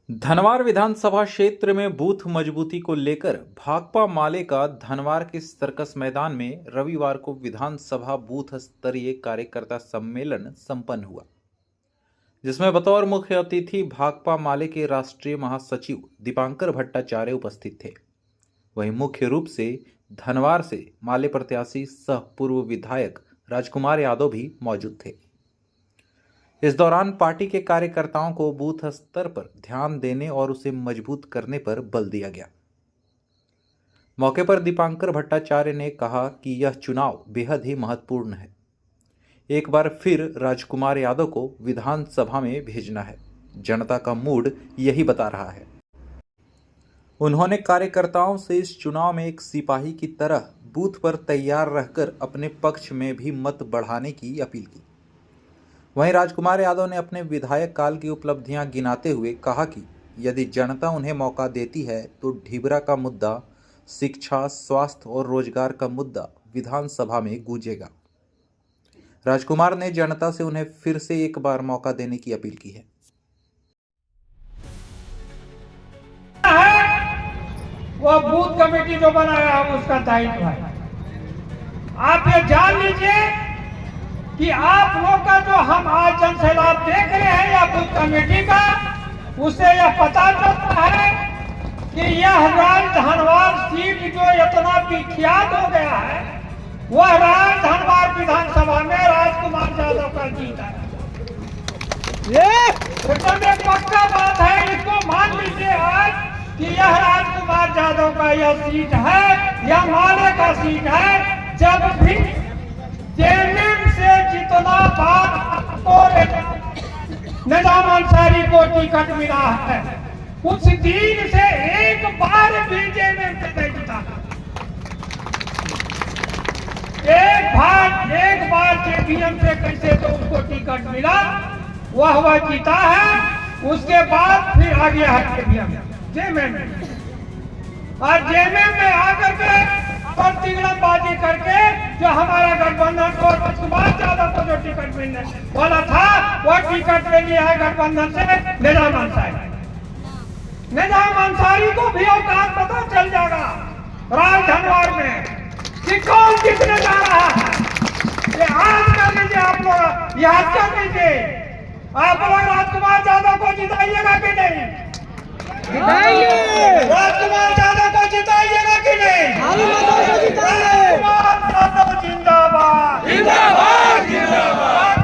धनवार विधानसभा क्षेत्र में बूथ मजबूती को लेकर भाकपा माले का धनवार के सर्कस मैदान में रविवार को विधानसभा बूथ स्तरीय कार्यकर्ता सम्मेलन संपन्न हुआ, जिसमें बतौर मुख्य अतिथि भाकपा माले के राष्ट्रीय महासचिव दीपांकर भट्टाचार्य उपस्थित थे। वहीं मुख्य रूप से धनवार से माले प्रत्याशी सह पूर्व विधायक राजकुमार यादव भी मौजूद थे। इस दौरान पार्टी के कार्यकर्ताओं को बूथ स्तर पर ध्यान देने और उसे मजबूत करने पर बल दिया गया। मौके पर दीपांकर भट्टाचार्य ने कहा कि यह चुनाव बेहद ही महत्वपूर्ण है। एक बार फिर राजकुमार यादव को विधानसभा में भेजना है। जनता का मूड यही बता रहा है। उन्होंने कार्यकर्ताओं से इस चुनाव में एक सिपाही की तरह बूथ पर तैयार रहकर अपने पक्ष में भी मत बढ़ाने की अपील की। वहीं राजकुमार यादव ने अपने विधायक काल की उपलब्धियां गिनाते हुए कहा कि यदि जनता उन्हें मौका देती है तो ढिबरा का मुद्दा, शिक्षा, स्वास्थ्य और रोजगार का मुद्दा विधानसभा में गूंजेगा। राजकुमार ने जनता से उन्हें फिर से एक बार मौका देने की अपील की है। वो बूथ कमेटी जो बनाया है उसका दायित्व है। आप ये जान लीजिए कि आप लोग का जो हम आज जन सैलाब देख रहे हैं या बूथ कमेटी का, उससे यह पता चलता है कि यह धनवार सीट जो इतना विख्यात हो गया है, वह धनवार विधानसभा में राजकुमार यादव का जीत है। ये एकदम एक पक्का बात है, इसको मान लीजिए आज कि यह राजकुमार यादव का यह सीट है, यह माले का सीट है। जब भी जेएमएम से जितना बार निजाम अंसारी को टिकट मिला है, उस दिन से एक बार भी जेएमएम से नहीं जीता। एक बार जेपीएम से कैसे तो उसको टिकट मिला, वह जीता है। उसके बाद फिर आ गया है जेएमएम और जेएमएम में आकर के तिगड़मबाजी करके जो हमारा गठबंधन को राजकुमार यादव को जो टिकट मिलने वाला था, वह टिकट ले लिया है गठबंधन से निजाम अंसारी। निजाम अंसारी को भी औकात पता चल जाएगा राज धनवार में कि कौन कितने जा रहा है। ये आज कर लीजिए, आप लोग याद कर लीजिए। आप लोग राजकुमार यादव को जिताइएगा कि नहीं? राजकुमार यादव को जिताइएगा कि नहीं? जिंदाबाद जिंदाबाद जिंदाबाद,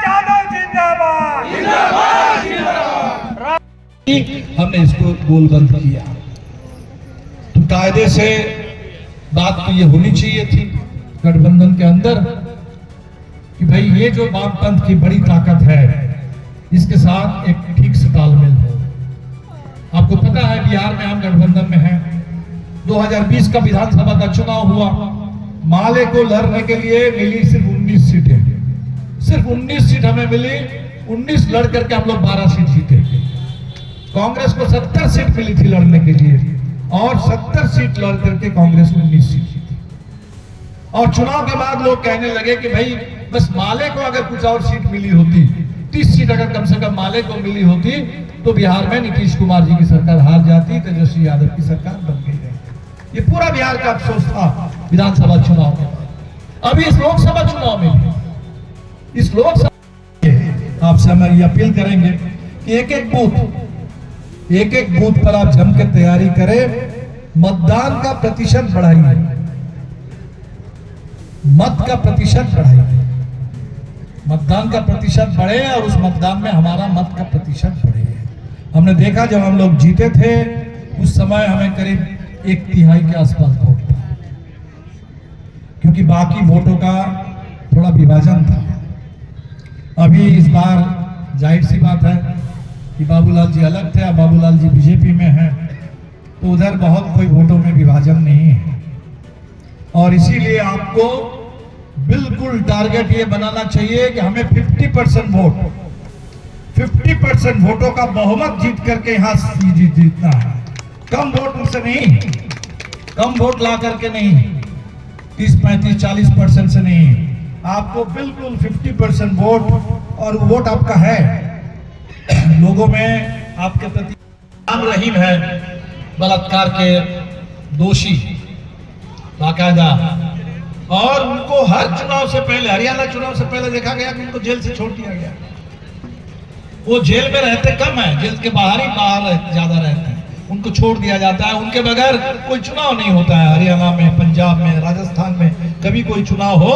यादव जिंदाबाद जिंदाबाद जिंदाबाद। हमने इसको गोलबंद किया तो कायदे से बात तो ये होनी चाहिए थी गठबंधन के अंदर कि भाई ये जो वामपंथ की बड़ी ताकत है, इसके साथ एक ठीक से तालमेल हो। आपको पता है बिहार में हम गठबंधन में हैं। 2020 का विधानसभा का चुनाव हुआ, माले को लड़ने के लिए मिली सिर्फ 19 सीटें। सिर्फ 19 सीट हमें मिली। 19 लड़ करके हम लोग 12 सीट जीते। कांग्रेस को 70 सीट मिली थी लड़ने के लिए और 70 सीट लड़ करके कांग्रेस को 19 सीट जीती। और चुनाव के बाद लोग कहने लगे कि भाई बस माले को अगर कुछ और सीट मिली होती, 30 सीट अगर कम से कम माले को मिली होती, तो बिहार में नीतीश कुमार जी की सरकार हार जाती, तेजस्वी यादव की सरकार बन गई। ये पूरा बिहार का अफसोस था विधानसभा चुनाव में। अभी इस लोकसभा चुनाव में, इस लोकसभा आपसे हम ये अपील करेंगे कि एक एक बूथ पर आप जम के तैयारी करें। मतदान का प्रतिशत बढ़ाइए, मत का प्रतिशत बढ़ाइए। मतदान का प्रतिशत बढ़े और उस मतदान में हमारा मत का प्रतिशत बढ़े। हमने देखा जब हम लोग जीते थे उस समय हमें करीब 1/3 के आसपास वोट था, क्योंकि बाकी वोटों का थोड़ा विभाजन था। अभी इस बार जाहिर सी बात है कि बाबूलाल जी अलग थे, अब बाबूलाल जी बीजेपी में हैं, तो उधर बहुत कोई वोटों में विभाजन नहीं है। और इसीलिए आपको बिल्कुल टारगेट ये बनाना चाहिए कि हमें 50% वोट, 50% वोटों का बहुमत जीत करके यहाँ जीतना है। कम वोट से नहीं, कम वोट ला करके नहीं, 30, 35, 40% से नहीं, आपको बिल्कुल 50% वोट, और वोट आपका है लोगों में आपके प्रति राम रहीम है बलात्कार के दोषी बाकायदा, और उनको हर चुनाव से पहले, हरियाणा चुनाव से पहले देखा गया कि उनको जेल से छोड़ दिया गया। वो जेल में रहते कम है, जेल के बाहर ही ज्यादा रहते हैं, उनको छोड़ दिया जाता है। उनके बगैर कोई चुनाव नहीं होता है। हरियाणा में, पंजाब में, राजस्थान में कभी कोई चुनाव हो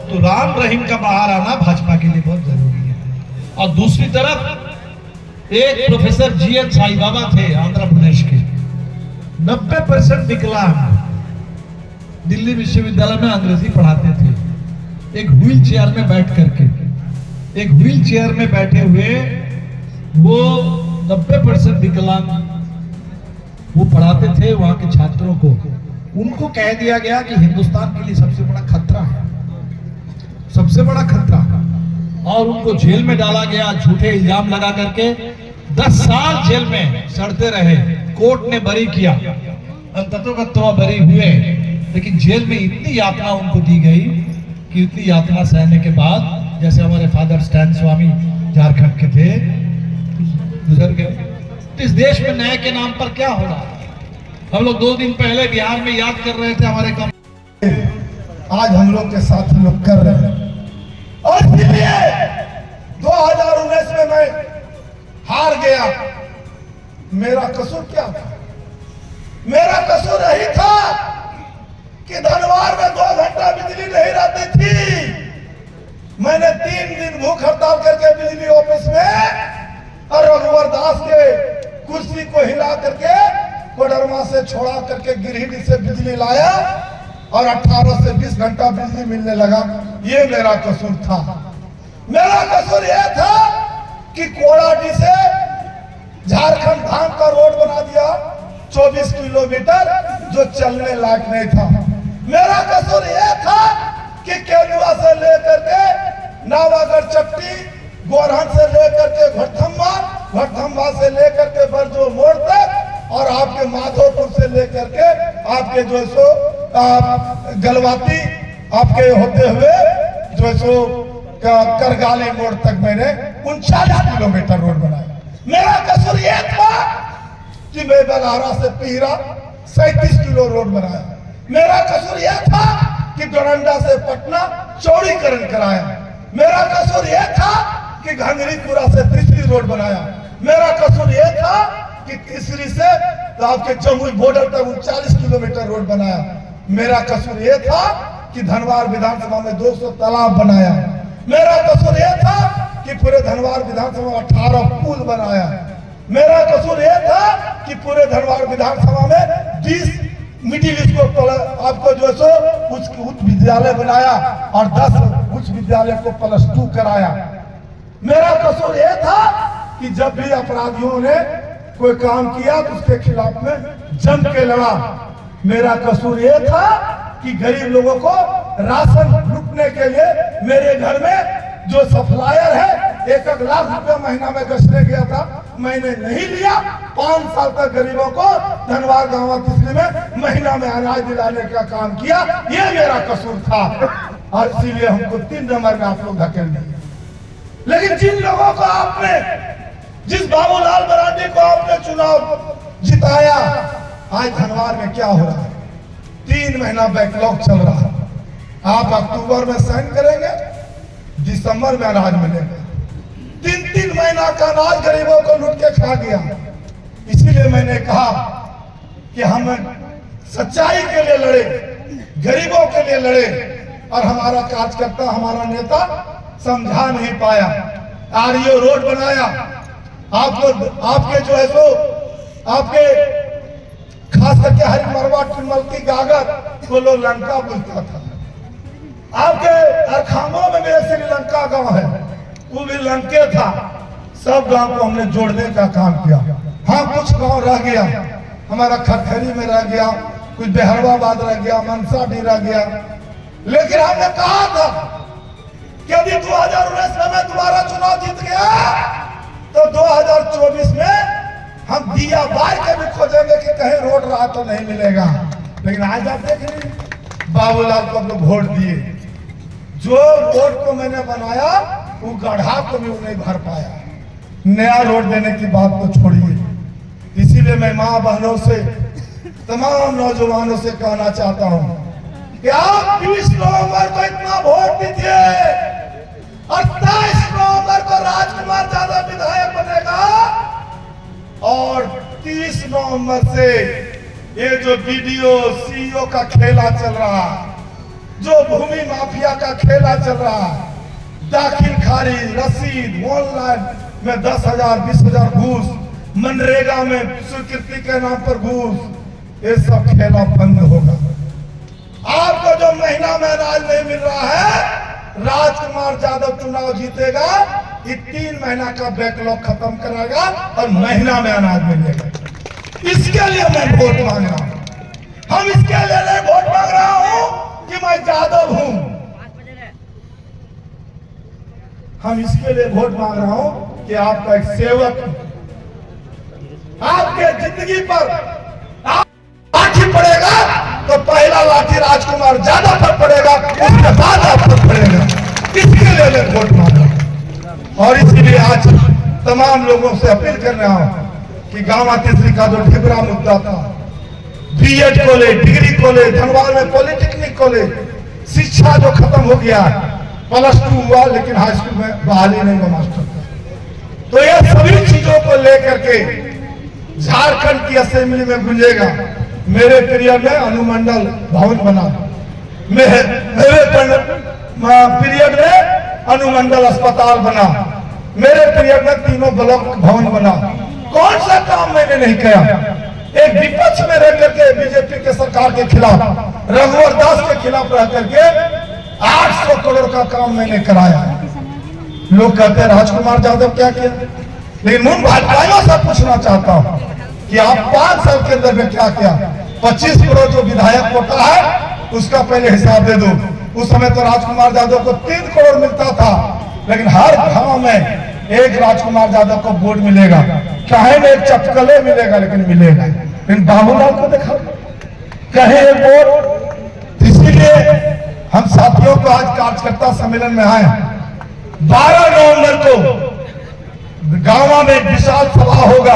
तो राम रहीम का बाहर आना भाजपा के लिए बहुत जरूरी है। और दूसरी तरफ एक प्रोफेसर जीएन साई बाबा थे आंध्र प्रदेश के, 90% विकलांग, दिल्ली विश्वविद्यालय में अंग्रेजी पढ़ाते थे। एक व्हील चेयर में बैठ करके, एक व्हील चेयर में बैठे हुए वो 90% विकलांग वो पढ़ाते थे वहां के छात्रों को। उनको कह दिया गया कि हिंदुस्तान के लिए सबसे बड़ा खतरा है, सबसे बड़ा खतरा, और उनको जेल में डाला गया झूठे इल्जाम लगा करके। 10 साल जेल में सड़ते रहे, कोर्ट ने बरी किया, अंततः बरी हुए, लेकिन जेल में इतनी यातना उनको दी गई कि इतनी यातना सहने के बाद, जैसे हमारे फादर स्टैन स्वामी झारखंड के थे, गुजर गए। इस देश में न्याय के नाम पर क्या हो रहा है? हम लोग 2 दिन पहले बिहार में याद कर रहे थे हमारे काम, आज हम लोग के साथ हम लोग कर रहे हैं। और इसलिए 2019 में मैं हार गया। मेरा कसूर क्या था? मेरा कसूर यही था कि धनवार में 2 घंटा बिजली नहीं रहती थी। मैंने 3 दिन भूख हड़ताल करके बिजली ऑफिस में और रघुवर दास के कुर्सी को हिला करके कोडरमा से छोड़ा करके गिरिडीह से बिजली लाया और 18 से 20 घंटा बिजली मिलने लगा। ये मेरा कसूर था। मेरा कसूर यह था कि कोड़ाडी से झारखंड धाम का रोड बना दिया 24 किलोमीटर, जो चलने लायक नहीं था। मेरा कसूर यह था कि केंदुआ से लेकर के नावागढ़ चट्टी, गोरहन से लेकर के घटथम्बा, घटथम्बा से लेकर के बरजो मोड़ तक, और आपके माधोपुर से लेकर के आपके जो सो गलवाती आपके होते हुए जो सो करगाली मोड़ तक मैंने 39 किलोमीटर रोड बनाया। मेरा कसूर यह था कि मैं बलहारा से पीरा 37 किलो रोड बनाया। मेरा कसूर यह था कि डोरंडा से पटना चौड़ीकरण कराया। मेरा कसूर यह था कि घंगरीपुरा से तीसरी रोड बनाया। मेरा कसूर यह था कि तीसरी से तो आपके जमुई बॉर्डर तक 39 किलोमीटर रोड बनाया। मेरा कसूर यह था कि धनवार विधानसभा में 200 तालाब बनाया। मेरा कसूर यह था कि पूरे धनवार विधानसभा में 18 पुल बनाया। मेरा कसूर यह था कि पूरे धनवार विधानसभा में 20 मिडिल स्कूल आपको जो सो उच्च विद्यालय बनाया और 10 उच्च विद्यालय को +2 कराया। मेरा कसूर यह था कि जब भी अपराधियों ने कोई काम किया तो उसके खिलाफ में जम के लड़ा। मेरा कसूर यह था कि गरीब लोगों को राशन लूटने के लिए मेरे घर में जो सप्लायर है 1-1 लाख रुपया महीना में गसने गया था, मैंने नहीं लिया। 5 साल तक गरीबों को धनवार गांव तिसली में महीना में अनाज दिलाने का काम किया। ये मेरा कसूर था और इसीलिए हमको 3 नंबर में आप लोग धकेल दिए। लेकिन जिन लोगों को आपने, जिस बाबूलाल मरांडी को आपने चुनाव जिताया, आज धनवार में क्या हो रहा है? 3 महीना बैकलॉग चल रहा है। आप अक्टूबर में साइन करेंगे, दिसंबर में अनाज मिलेगा। 3-3 महीना का अनाज गरीबों को लूट के खा गया। इसीलिए मैंने कहा कि हम सच्चाई के लिए लड़े, गरीबों के लिए लड़े, और हमारा कार्यकर्ता, हमारा नेता समझा नहीं पाया। आरईओ रोड बनाया, आपको आपके जो है सो आपके खास करके हरी मरवा टिम्बल की गागर को लोग लंका बोलता था। आपके अरखामों में मेरे श्रीलंका गांव है, वो भी लंके था। सब गांव को हमने जोड़ने का काम किया। हाँ, कुछ गांव रह गया, हमारा खरखरी में रह गया, कुछ बेहरवाबाद रह गया, मनसाडी रह गया। लेकिन हमने कहा था कि यदि 2019 में दोबारा चुनाव जीत गया तो 2024 में हम दिया बार के भी खोजेंगे कि कहीं रोड रहा तो नहीं मिलेगा। लेकिन आज आप देख लीजिए, बाबूलाल को हम लोग वोट दिए। जो रोड को मैंने बनाया वो गड्ढा को भी नहीं भर पाया। नया रोड देने की बात तो छोड़िए, इसीलिए मैं माँ बहनों से, तमाम नौजवानों से कहना चाहता हूँ कि आप 20 नवंबर को इतना वोट दीजिए और 23 नवंबर को राजकुमार यादव विधायक बनेगा और 30 नवंबर से ये जो बीडीओ सीईओ का खेला चल रहा है, जो भूमि माफिया का खेला चल रहा है, दाखिल खारिज रसीद ऑनलाइन में 10,000 20,000 घूस, मनरेगा में स्वीकृति के नाम पर घूस, ये सब खेला बंद होगा। आपको जो महीना में अनाज नहीं मिल रहा है, राजकुमार यादव चुनाव जीतेगा, ये 3 महीना का बैकलॉग खत्म कराएगा और महीना में अनाज मिलेगा। इसके लिए मैं वोट मांग रहा हूं। हम इसके लिए नहीं वोट मांग रहा हूं कि मैं यादव हूं, हम इसके लिए वोट मांग रहा हूं कि आपका एक सेवक हूं। आपके जिंदगी पर लाठी पड़ेगा तो पहला लाठी राजकुमार यादव पर पड़ेगा, उसके बाद आप पर पड़ेगा। इसके लिए मैं वोट मांग रहा हूं और इसीलिए आज तमाम लोगों से अपील कर रहा हूं कि गांव तीसरी का जो ढिबरा मुद्दा था, BEd college, degree college, Dhanbad में पॉलिटेक्निक कॉलेज, शिक्षा जो खत्म हो गया, +2 हुआ लेकिन हाई स्कूल में बहाली नहीं हुआ मास्टर। तो ये सभी चीजों को लेकर के झारखंड की असेंबली में गुंजेगा। मेरे पीरियड में अनुमंडल भवन बना, मेरे पीरियड में अनुमंडल अस्पताल बना, मेरे पीरियड में 3 ब्लॉक भवन बना। कौन सा काम मैंने नहीं किया? एक विपक्ष में रह करके बीजेपी के सरकार के खिलाफ, रघुवर दास के खिलाफ रह करके 800 करोड़ का काम मैंने कराया। लोग कहते हैं राजकुमार यादव क्या किया, लेकिन मुन भाजपाइयों से पूछना चाहता हूं कि आप 5 साल के अंदर में क्या किया। 25 करोड़ जो विधायक कोटा है उसका पहले हिसाब दे दो। उस समय तो राजकुमार यादव को 3 करोड़ मिलता था, लेकिन हर गांव में एक राजकुमार यादव को वोट मिलेगा, कहीं में एक चटकले मिलेगा, लेकिन मिलेगा। लेकिन बाबूलाल को देखा कहीं एक वोट। इसीलिए हम साथियों को आज कार्यकर्ता सम्मेलन में आए। 12 नवंबर को गांव में विशाल सभा होगा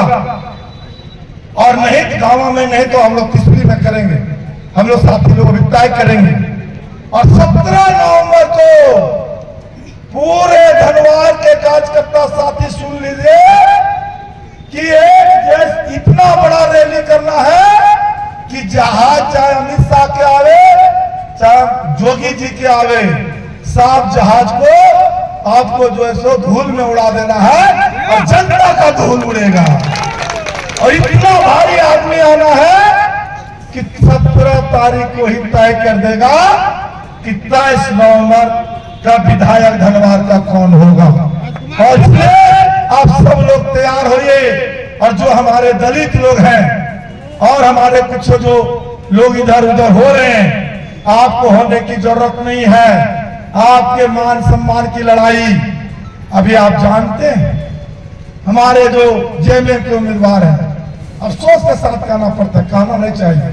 और नहीं गांव में नहीं तो हम लोग तिसरी में करेंगे, हम लोग साथी लोग तय करेंगे। और 17 नवंबर को पूरे धनबाद के कार्यकर्ता साथी सुन लीजिए कि एक इतना बड़ा रैली करना है कि जहाज चाहे अमित शाह के आवे चाहे जोगी जी के आवे, साफ जहाज को आपको जो है सो धूल में उड़ा देना है और जनता का धूल उड़ेगा। और इतना भारी आदमी आना है कि 17 तारीख को ही तय कर देगा कि 23 नवंबर का विधायक धनबाद का कौन होगा। और इसलिए आप सब लोग तैयार होइए। और जो हमारे दलित लोग हैं और हमारे कुछ जो लोग इधर उधर हो रहे हैं, आपको होने की जरूरत नहीं है। आपके मान सम्मान की लड़ाई अभी आप जानते हैं। हमारे जो जेएमएम के उम्मीदवार हैं, अफसोस के साथ कहना पड़ता है, कहना नहीं चाहिए,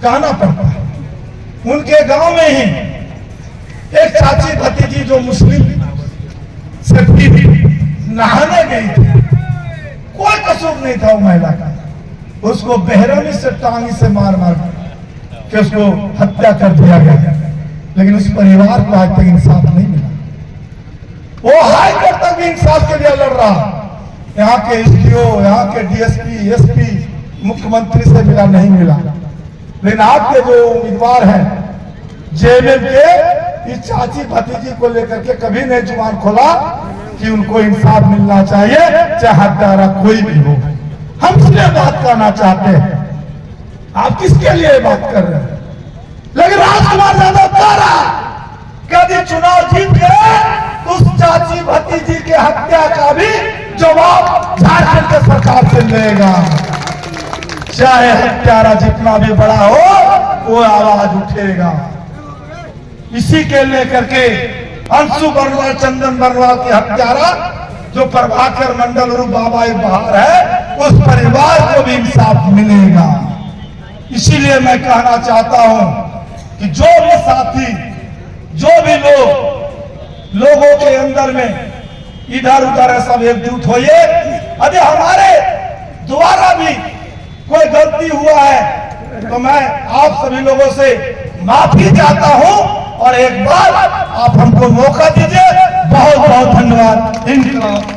कहना पड़ता है। उनके गांव में ही एक चाची भतीजी जो मुस्लिम से नहाने गई थी, कोई कसूर नहीं था वो महिला का, उसको बेरहमी से टांगी से मार मार के उसको हत्या कर दिया गया। लेकिन उस परिवार को आज तक इंसाफ नहीं मिला। वो हाई कोर्ट तक भी इंसाफ के लिए लड़ रहा। यहाँ के एसडीओ, यहाँ के डीएसपी, एसपी, मुख्यमंत्री से मिला, नहीं मिला। लेकिन आपके जो उम्मीदवार हैं जेएमएम के, इस चाची भतीजी को लेकर के कभी नहीं जुबान खोला कि उनको इंसाफ मिलना चाहिए, चाहे हत्यारा कोई भी हो। हम इसलिए बात करना चाहते हैं। आप किसके लिए बात कर रहे हैं? लेकिन राजकुमार यादव कह रहा कभी चुनाव जीत गए तो उस चाची भतीजी के हत्या का भी जवाब झारखंड के सरकार से लेगा। चाहे हत्यारा जितना भी बड़ा हो वो आवाज उठेगा। इसी के लेकर के अंशु बरवाल, चंदन बरवाल की हत्यारा जो प्रभाकर मंडल और बाबा बहार है, उस परिवार को भी इंसाफ मिलेगा। इसीलिए मैं कहना चाहता हूं कि जो भी साथी, जो भी लोगों के अंदर में इधर उधर है, सब एकजुट होइए। अभी हमारे द्वारा भी कोई गलती हुआ है तो मैं आप सभी लोगों से माफी चाहता हूं और एक बार आप हमको मौका दीजिए। बहुत बहुत धन्यवाद।